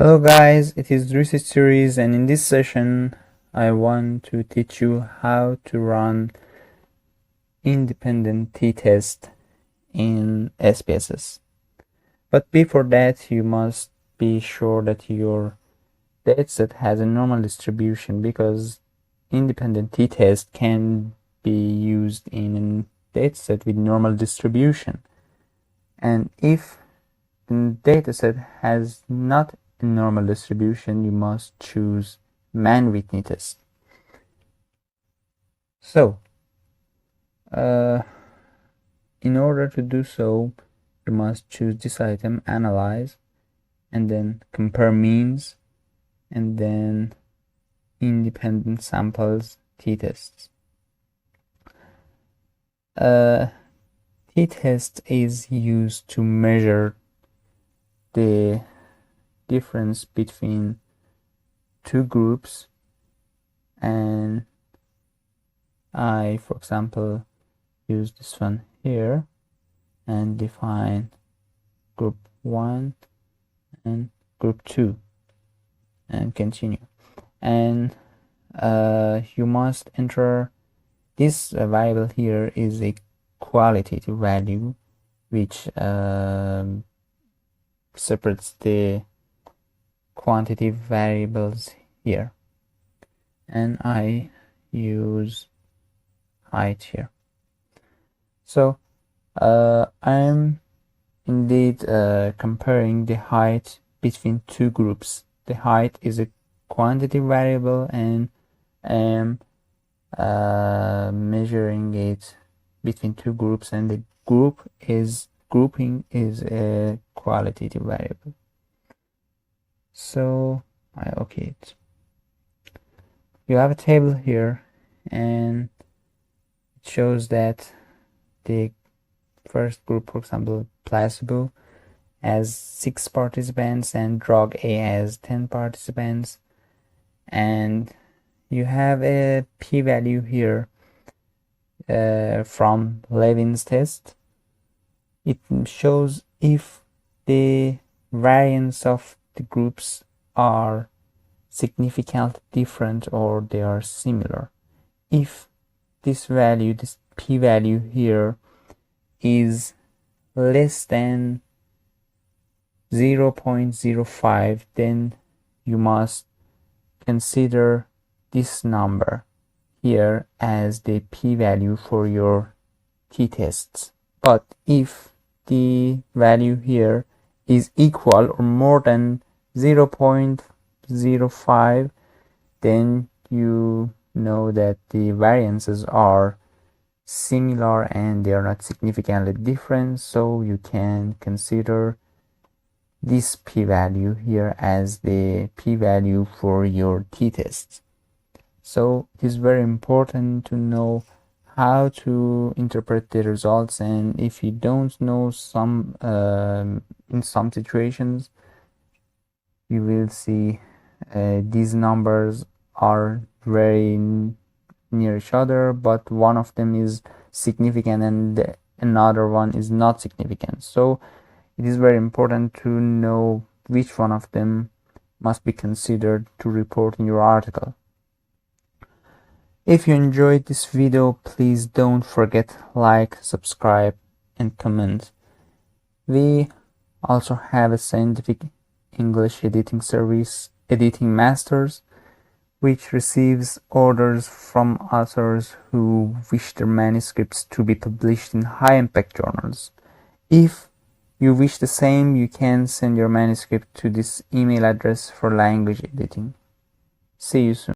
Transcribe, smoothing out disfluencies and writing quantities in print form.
Hello guys, it is Research Series, and in this session I want to teach you how to run independent t-test in SPSS. But before that, you must be sure that your dataset has a normal distribution, because independent t-test can be used in a dataset with normal distribution. And if the dataset has not a normal distribution, you must choose man-Whitney test. So, in order to do so, you must choose this item, analyze, and then compare means, and then independent samples t-tests. T-test is used to measure the difference between two groups, and I, for example, use this one here and define group 1 and group 2 and continue. And you must enter this variable here is a qualitative value, which separates the quantitative variables here, and I use height here. So I'm indeed comparing the height between two groups. The height is a quantitative variable, and I'm measuring it between two groups, and the grouping is a qualitative variable. So I OK it. You have a table here, and it shows that the first group, for example, placebo, has 6 participants and drug A has 10 participants, and you have a p-value here from Levin's test. It shows if the variance of the groups are significantly different or they are similar. If this value, this p-value here, is less than 0.05, then you must consider this number here as the p-value for your t-tests. But if the value here is equal or more than 0.05, then you know that the variances are similar and they are not significantly different, so you can consider this p-value here as the p-value for your t-tests. So it is very important to know how to interpret the results, and if you don't know some in some situations, you will see these numbers are very near each other, but one of them is significant and another one is not significant. So it is very important to know which one of them must be considered to report in your article. If you enjoyed this video, please don't forget like, subscribe, and comment. We also have a scientific English editing service, Editing Masters, which receives orders from authors who wish their manuscripts to be published in high-impact journals. If you wish the same, you can send your manuscript to this email address for language editing. See you soon.